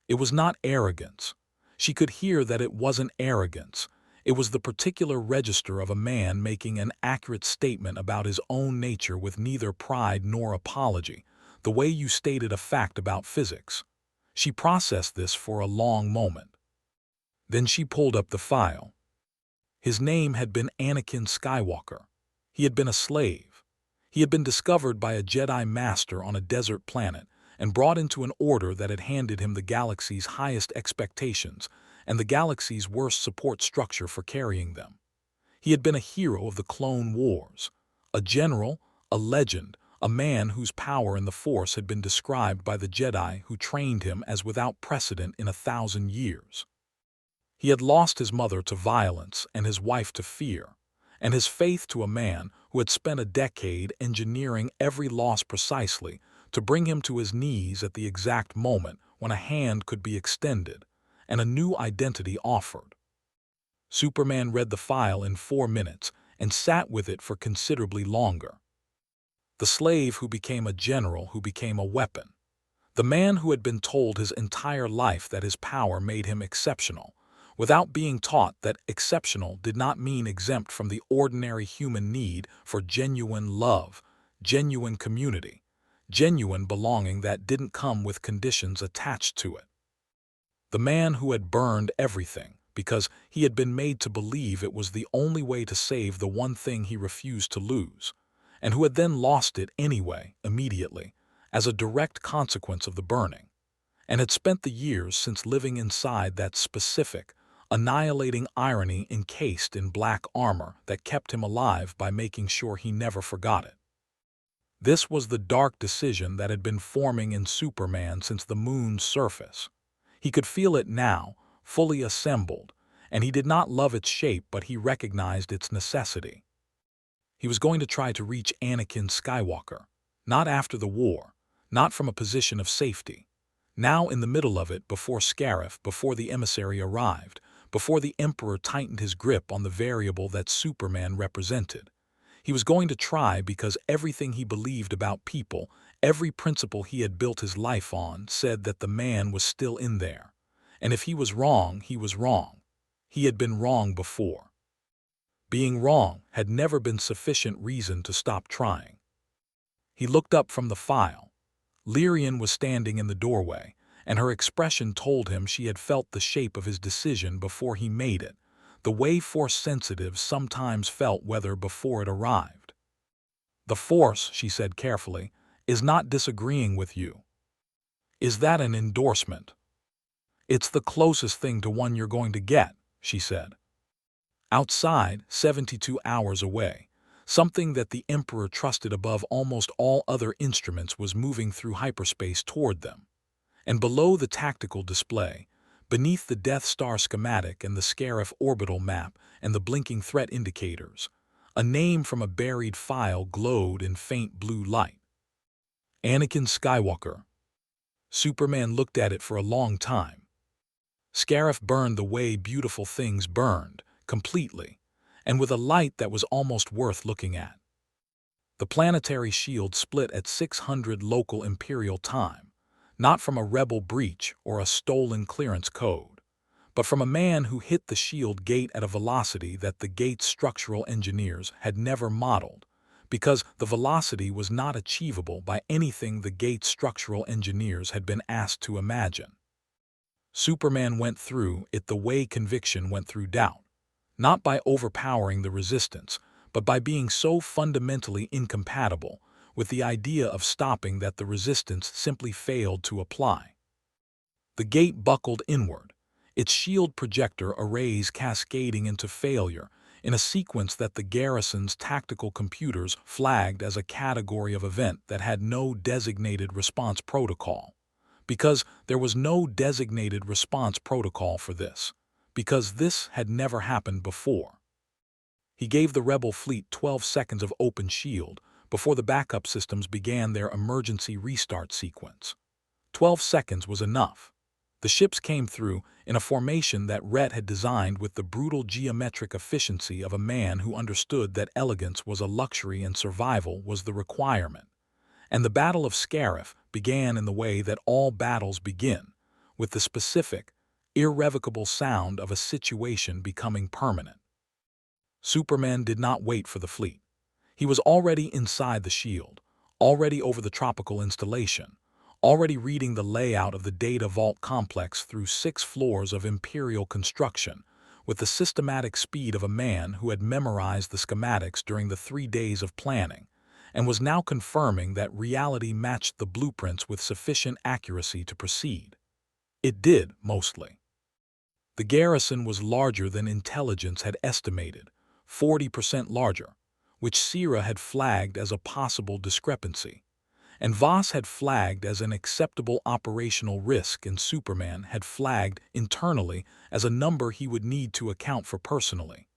It was not arrogance. She could hear that it wasn't arrogance. It was the particular register of a man making an accurate statement about his own nature with neither pride nor apology, the way you stated a fact about physics. She processed this for a long moment. Then she pulled up the file. His name had been Anakin Skywalker. He had been a slave. He had been discovered by a Jedi master on a desert planet and brought into an order that had handed him the galaxy's highest expectations and the galaxy's worst support structure for carrying them. He had been a hero of the Clone Wars, a general, a legend, a man whose power in the Force had been described by the Jedi who trained him as without precedent in 1,000 years. He had lost his mother to violence and his wife to fear, and his faith to a man who had spent a decade engineering every loss precisely to bring him to his knees at the exact moment when a hand could be extended and a new identity offered. Superman read the file in 4 minutes and sat with it for considerably longer. The slave who became a general who became a weapon. The man who had been told his entire life that his power made him exceptional, without being taught that exceptional did not mean exempt from the ordinary human need for genuine love, genuine community, genuine belonging that didn't come with conditions attached to it. The man who had burned everything because he had been made to believe it was the only way to save the one thing he refused to lose, and who had then lost it anyway, immediately, as a direct consequence of the burning, and had spent the years since living inside that specific, annihilating irony encased in black armor that kept him alive by making sure he never forgot it. This was the dark decision that had been forming in Superman since the moon's surface. He could feel it now, fully assembled, and he did not love its shape, but he recognized its necessity. He was going to try to reach Anakin Skywalker, not after the war, not from a position of safety. Now in the middle of it, before Scarif, before the emissary arrived, before the Emperor tightened his grip on the variable that Superman represented. He was going to try because everything he believed about people, every principle he had built his life on, said that the man was still in there. And if he was wrong, he was wrong. He had been wrong before. Being wrong had never been sufficient reason to stop trying. He looked up from the file. Lyrian was standing in the doorway, and her expression told him she had felt the shape of his decision before he made it, the way Force sensitives sometimes felt weather before it arrived. "The Force," she said carefully, "is not disagreeing with you." "Is that an endorsement?" "It's the closest thing to one you're going to get," she said. Outside, 72 hours away, something that the Emperor trusted above almost all other instruments was moving through hyperspace toward them. And below the tactical display, beneath the Death Star schematic and the Scarif orbital map and the blinking threat indicators, A name from a buried file glowed in faint blue light. Anakin Skywalker. Superman looked at it for a long time. Scarif burned the way beautiful things burned, completely, and with a light that was almost worth looking at. The planetary shield split at 600 local Imperial time, not from a rebel breach or a stolen clearance code, but from a man who hit the shield gate at a velocity that the gate's structural engineers had never modeled, because the velocity was not achievable by anything the gate's structural engineers had been asked to imagine. Superman went through it the way conviction went through doubt, not by overpowering the resistance, but by being so fundamentally incompatible with the idea of stopping that the resistance simply failed to apply. The gate buckled inward, its shield projector arrays cascading into failure in a sequence that the garrison's tactical computers flagged as a category of event that had no designated response protocol. Because there was no designated response protocol for this, because this had never happened before. He gave the rebel fleet 12 seconds of open shield before the backup systems began their emergency restart sequence. 12 seconds was enough. The ships came through in a formation that Rhett had designed with the brutal geometric efficiency of a man who understood that elegance was a luxury and survival was the requirement. And the Battle of Scarif began in the way that all battles begin, with the specific, irrevocable sound of a situation becoming permanent. Superman did not wait for the fleet. He was already inside the shield, already over the tropical installation, already reading the layout of the data vault complex through 6 floors of Imperial construction, with the systematic speed of a man who had memorized the schematics during the 3 days of planning, and was now confirming that reality matched the blueprints with sufficient accuracy to proceed. It did, mostly. The garrison was larger than intelligence had estimated, 40% larger, which Sierra had flagged as a possible discrepancy, and Voss had flagged as an acceptable operational risk, and Superman had flagged internally as a number he would need to account for personally,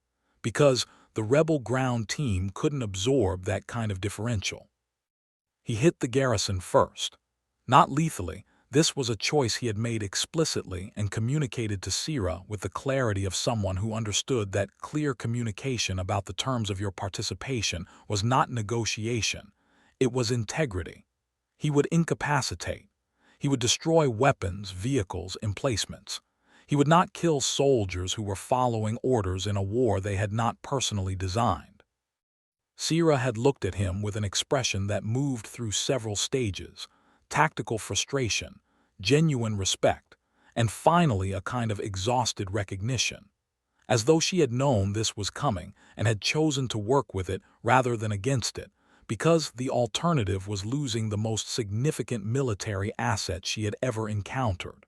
because the rebel ground team couldn't absorb that kind of differential. He hit the garrison first. Not lethally, this was a choice he had made explicitly and communicated to Sierra with the clarity of someone who understood that clear communication about the terms of your participation was not negotiation, it was integrity. He would incapacitate. He would destroy weapons, vehicles, emplacements. He would not kill soldiers who were following orders in a war they had not personally designed. Sierra had looked at him with an expression that moved through several stages: tactical frustration, genuine respect, and finally a kind of exhausted recognition, as though she had known this was coming and had chosen to work with it rather than against it, because the alternative was losing the most significant military asset she had ever encountered.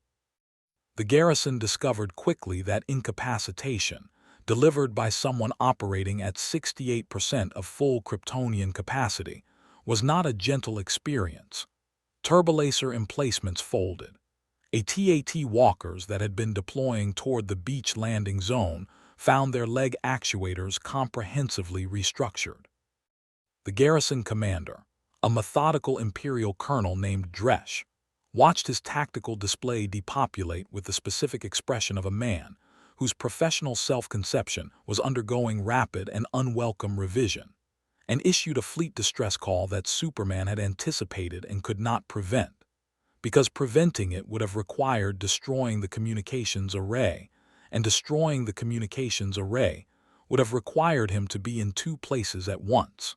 The garrison discovered quickly that incapacitation, delivered by someone operating at 68% of full Kryptonian capacity, was not a gentle experience. Turbolaser emplacements folded. AT-AT walkers that had been deploying toward the beach landing zone found their leg actuators comprehensively restructured. The garrison commander, a methodical Imperial colonel named Dresch, watched his tactical display depopulate with the specific expression of a man whose professional self-conception was undergoing rapid and unwelcome revision, and issued a fleet distress call that Superman had anticipated and could not prevent, because preventing it would have required destroying the communications array, and destroying the communications array would have required him to be in 2 places at once.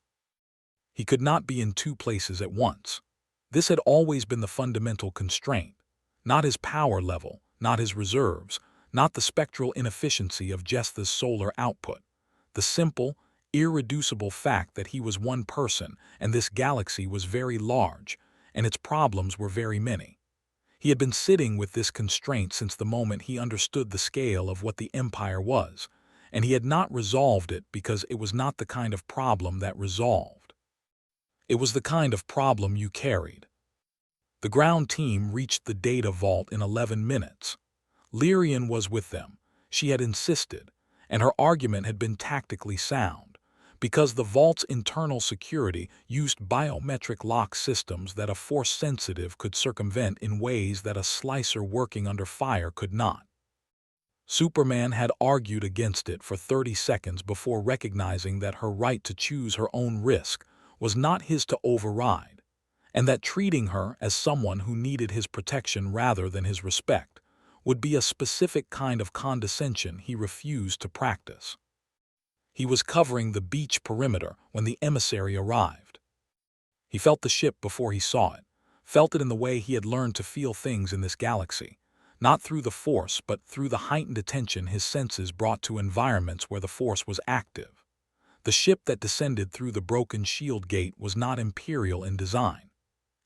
He could not be in 2 places at once. This had always been the fundamental constraint, not his power level, not his reserves, not the spectral inefficiency of Jestha's solar output, the simple, irreducible fact that he was one person and this galaxy was very large, and its problems were very many. He had been sitting with this constraint since the moment he understood the scale of what the Empire was, and he had not resolved it because it was not the kind of problem that resolved. It was the kind of problem you carried. The ground team reached the data vault in 11 minutes. Lyrian was with them. She had insisted, and her argument had been tactically sound, Because the vault's internal security used biometric lock systems that a Force-sensitive could circumvent in ways that a slicer working under fire could not. Superman had argued against it for 30 seconds before recognizing that her right to choose her own risk was not his to override, and that treating her as someone who needed his protection rather than his respect would be a specific kind of condescension he refused to practice. He was covering the beach perimeter when the emissary arrived. He felt the ship before he saw it, felt it in the way he had learned to feel things in this galaxy, not through the Force but through the heightened attention his senses brought to environments where the Force was active. The ship that descended through the broken shield gate was not Imperial in design.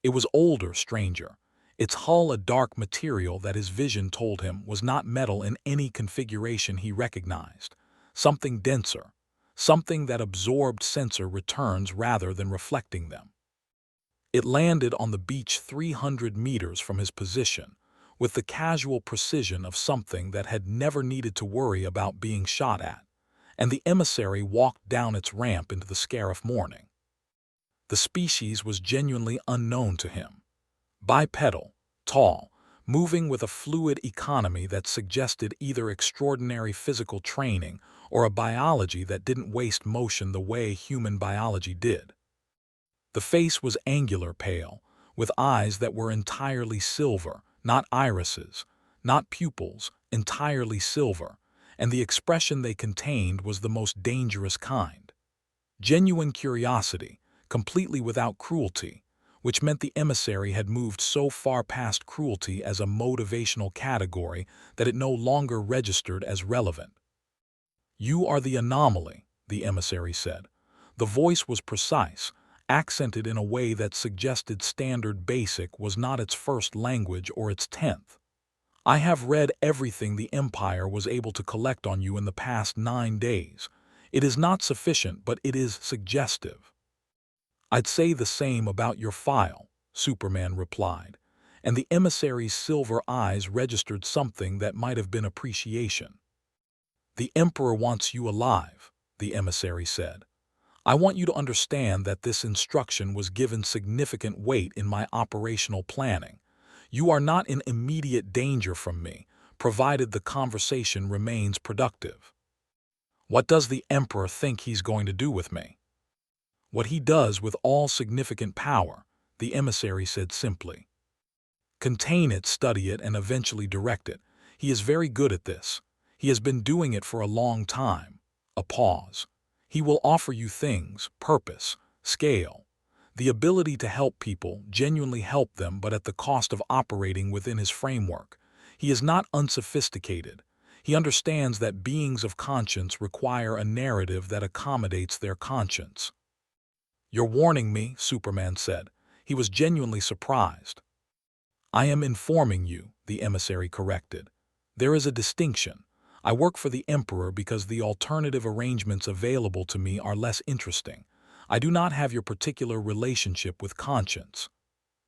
It was older, stranger, its hull a dark material that his vision told him was not metal in any configuration he recognized, something denser, something that absorbed sensor returns rather than reflecting them. It landed on the beach 300 meters from his position, with the casual precision of something that had never needed to worry about being shot at, and the emissary walked down its ramp into the Scarif morning. The species was genuinely unknown to him. Bipedal, tall, moving with a fluid economy that suggested either extraordinary physical training or a biology that didn't waste motion the way human biology did. The face was angular pale, with eyes that were entirely silver, not irises, not pupils, entirely silver, and the expression they contained was the most dangerous kind. Genuine curiosity, completely without cruelty, which meant the emissary had moved so far past cruelty as a motivational category that it no longer registered as relevant. "You are the anomaly," the emissary said. The voice was precise, accented in a way that suggested Standard Basic was not its first language or its 10th. "I have read everything the Empire was able to collect on you in the past 9 days. It is not sufficient, but it is suggestive." "I'd say the same about your file," Superman replied, and the emissary's silver eyes registered something that might have been appreciation. "The Emperor wants you alive," the emissary said. "I want you to understand that this instruction was given significant weight in my operational planning. You are not in immediate danger from me, provided the conversation remains productive." "What does the Emperor think he's going to do with me?" "What he does with all significant power," the emissary said simply. "Contain it, study it, and eventually direct it. He is very good at this. He has been doing it for a long time." A pause. "He will offer you things, purpose, scale, the ability to help people, genuinely help them, but at the cost of operating within his framework. He is not unsophisticated. He understands that beings of conscience require a narrative that accommodates their conscience." "You're warning me," Superman said. He was genuinely surprised. "I am informing you," the emissary corrected. "There is a distinction. I work for the Emperor because the alternative arrangements available to me are less interesting. I do not have your particular relationship with conscience."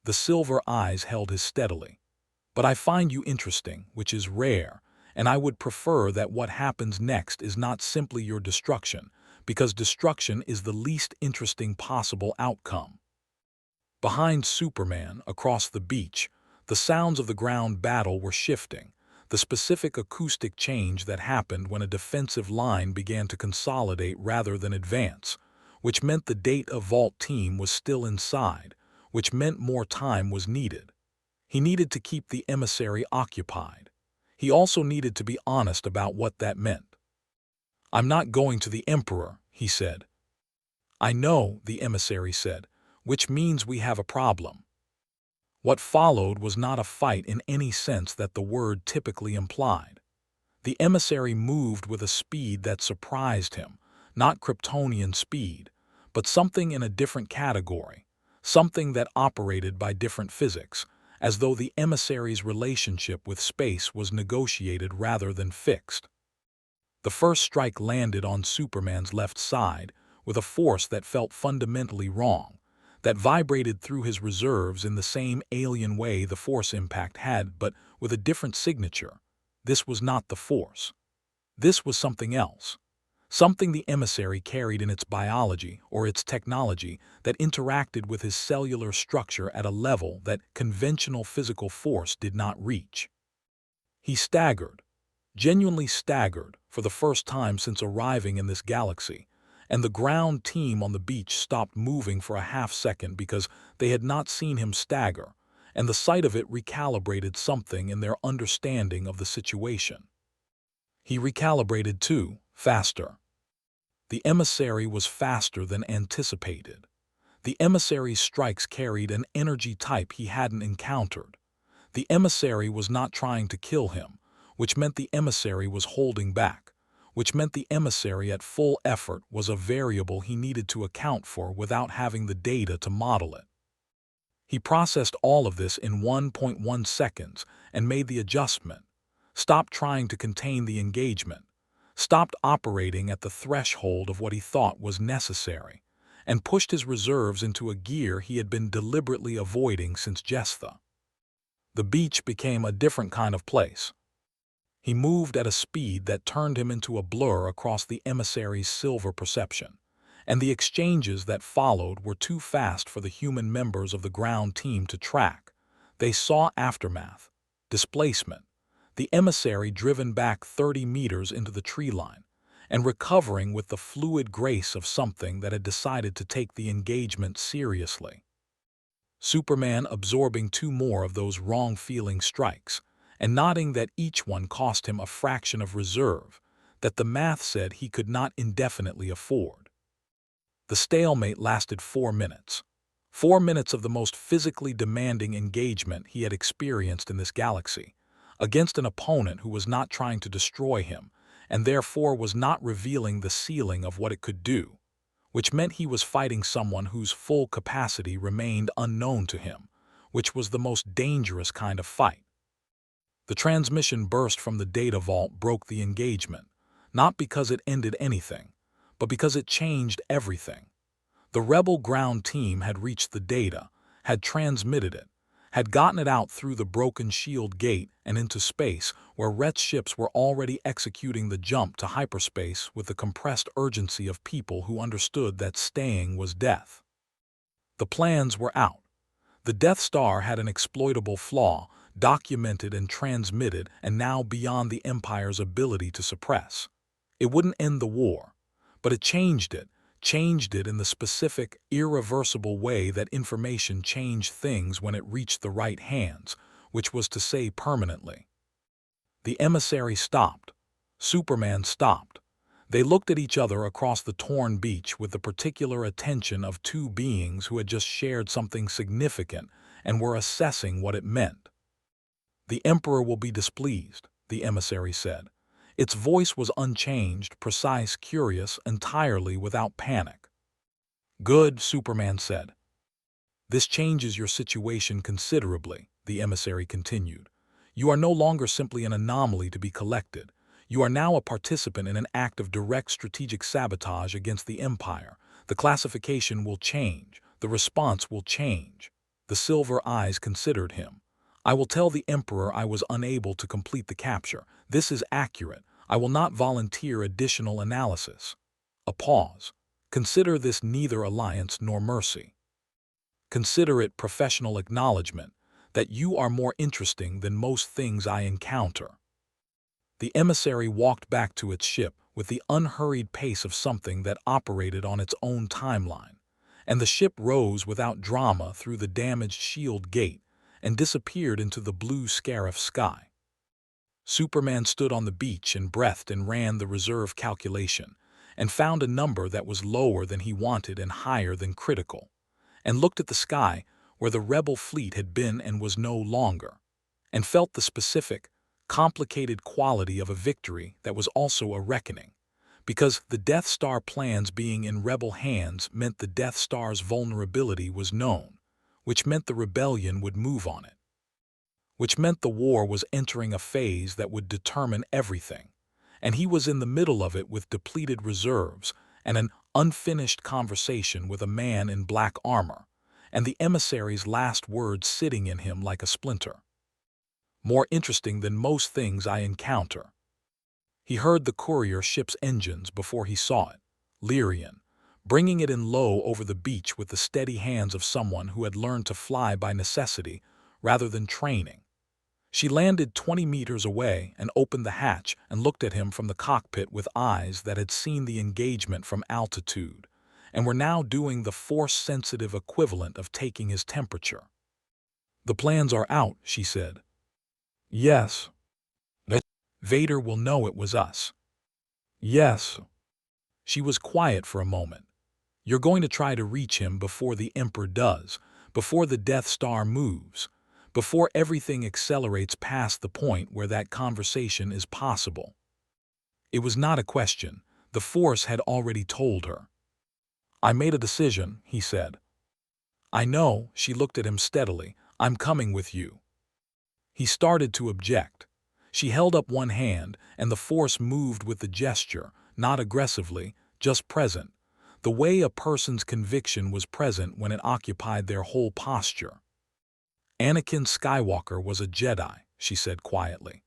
The silver eyes held his steadily. "But I find you interesting, which is rare, and I would prefer that what happens next is not simply your destruction, because destruction is the least interesting possible outcome." Behind Superman, across the beach, the sounds of the ground battle were shifting, the specific acoustic change that happened when a defensive line began to consolidate rather than advance, which meant the Data Vault team was still inside, which meant more time was needed. He needed to keep the emissary occupied. He also needed to be honest about what that meant. "I'm not going to the Emperor," he said. "I know," the emissary said, "which means we have a problem." What followed was not a fight in any sense that the word typically implied. The emissary moved with a speed that surprised him, not Kryptonian speed, but something in a different category, something that operated by different physics, as though the emissary's relationship with space was negotiated rather than fixed. The first strike landed on Superman's left side with a force that felt fundamentally wrong, that vibrated through his reserves in the same alien way the Force impact had, but with a different signature. This was not the Force. This was something else. something the emissary carried in its biology or its technology that interacted with his cellular structure at a level that conventional physical force did not reach. He staggered, genuinely staggered, for the first time since arriving in this galaxy, and the ground team on the beach stopped moving for a half-second because they had not seen him stagger, and the sight of it recalibrated something in their understanding of the situation. He recalibrated too, faster. The emissary was faster than anticipated. The emissary's strikes carried an energy type he hadn't encountered. The emissary was not trying to kill him, which meant the emissary was holding back, which meant the emissary at full effort was a variable he needed to account for without having the data to model it. He processed all of this in 1.1 seconds and made the adjustment, stopped trying to contain the engagement, stopped operating at the threshold of what he thought was necessary, and pushed his reserves into a gear he had been deliberately avoiding since Jestha. The beach became a different kind of place. He moved at a speed that turned him into a blur across the emissary's silver perception, and the exchanges that followed were too fast for the human members of the ground team to track. They saw aftermath, displacement, the emissary driven back 30 meters into the tree line, and recovering with the fluid grace of something that had decided to take the engagement seriously. Superman absorbing 2 more of those wrong-feeling strikes, and nodding that each one cost him a fraction of reserve, that the math said he could not indefinitely afford. The stalemate lasted 4 minutes. 4 minutes of the most physically demanding engagement he had experienced in this galaxy, against an opponent who was not trying to destroy him, and therefore was not revealing the ceiling of what it could do, which meant he was fighting someone whose full capacity remained unknown to him, which was the most dangerous kind of fight. The transmission burst from the data vault broke the engagement, not because it ended anything, but because it changed everything. The rebel ground team had reached the data, had transmitted it, had gotten it out through the broken shield gate and into space, where Rhett's ships were already executing the jump to hyperspace with the compressed urgency of people who understood that staying was death. The plans were out. The Death Star had an exploitable flaw, documented and transmitted, and now beyond the Empire's ability to suppress. It wouldn't end the war, but it changed it in the specific, irreversible way that information changed things when it reached the right hands, which was to say permanently. The emissary stopped. Superman stopped. They looked at each other across the torn beach with the particular attention of 2 beings who had just shared something significant and were assessing what it meant. "The Emperor will be displeased," the emissary said. Its voice was unchanged, precise, curious, entirely without panic. "Good," Superman said. "This changes your situation considerably," the emissary continued. "You are no longer simply an anomaly to be collected. You are now a participant in an act of direct strategic sabotage against the Empire. The classification will change. The response will change." The silver eyes considered him. "I will tell the Emperor I was unable to complete the capture. This is accurate. I will not volunteer additional analysis." A pause. "Consider this neither alliance nor mercy. Consider it professional acknowledgement that you are more interesting than most things I encounter." The emissary walked back to its ship with the unhurried pace of something that operated on its own timeline, and the ship rose without drama through the damaged shield gate and disappeared into the blue Scarif sky. Superman stood on the beach and breathed and ran the reserve calculation, and found a number that was lower than he wanted and higher than critical, and looked at the sky where the rebel fleet had been and was no longer, and felt the specific, complicated quality of a victory that was also a reckoning, because the Death Star plans being in rebel hands meant the Death Star's vulnerability was known, which meant the rebellion would move on it, which meant the war was entering a phase that would determine everything, and he was in the middle of it with depleted reserves and an unfinished conversation with a man in black armor, and the emissary's last words sitting in him like a splinter. "More interesting than most things I encounter." He heard the courier ship's engines before he saw it, Lyrian, bringing it in low over the beach with the steady hands of someone who had learned to fly by necessity rather than training. She landed 20 meters away and opened the hatch and looked at him from the cockpit with eyes that had seen the engagement from altitude and were now doing the force-sensitive equivalent of taking his temperature. "The plans are out," she said. "Yes." "Vader will know it was us." "Yes." She was quiet for a moment. "You're going to try to reach him before the Emperor does, before the Death Star moves, before everything accelerates past the point where that conversation is possible." It was not a question. The Force had already told her. "I made a decision," he said. "I know," she looked at him steadily. "I'm coming with you." He started to object. She held up one hand, and the Force moved with the gesture, not aggressively, just present, the way a person's conviction was present when it occupied their whole posture. "Anakin Skywalker was a Jedi," she said quietly.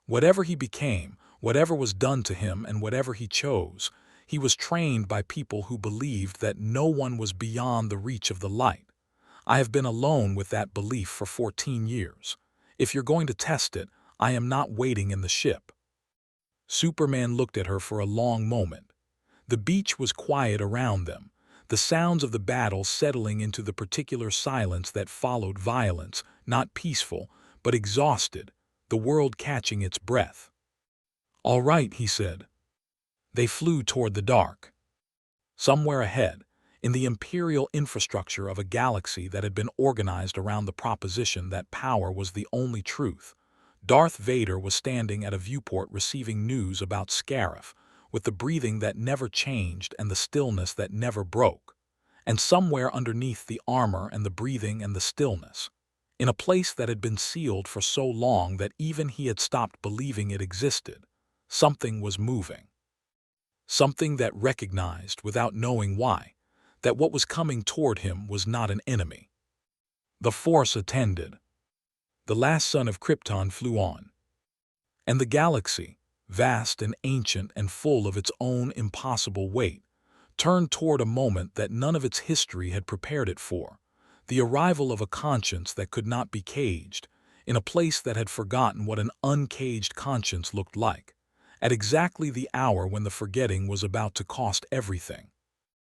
"Whatever he became, whatever was done to him and whatever he chose, he was trained by people who believed that no one was beyond the reach of the light. I have been alone with that belief for 14 years. If you're going to test it, I am not waiting in the ship." Superman looked at her for a long moment. The beach was quiet around them, the sounds of the battle settling into the particular silence that followed violence, not peaceful, but exhausted, the world catching its breath. "All right," he said. They flew toward the dark. Somewhere ahead, in the imperial infrastructure of a galaxy that had been organized around the proposition that power was the only truth, Darth Vader was standing at a viewport receiving news about Scarif, with the breathing that never changed and the stillness that never broke. And somewhere underneath the armor and the breathing and the stillness, in a place that had been sealed for so long that even he had stopped believing it existed, something was moving. Something that recognized, without knowing why, that what was coming toward him was not an enemy. The Force attended. The last son of Krypton flew on. And the galaxy, vast and ancient and full of its own impossible weight, turned toward a moment that none of its history had prepared it for, the arrival of a conscience that could not be caged, in a place that had forgotten what an uncaged conscience looked like, at exactly the hour when the forgetting was about to cost everything.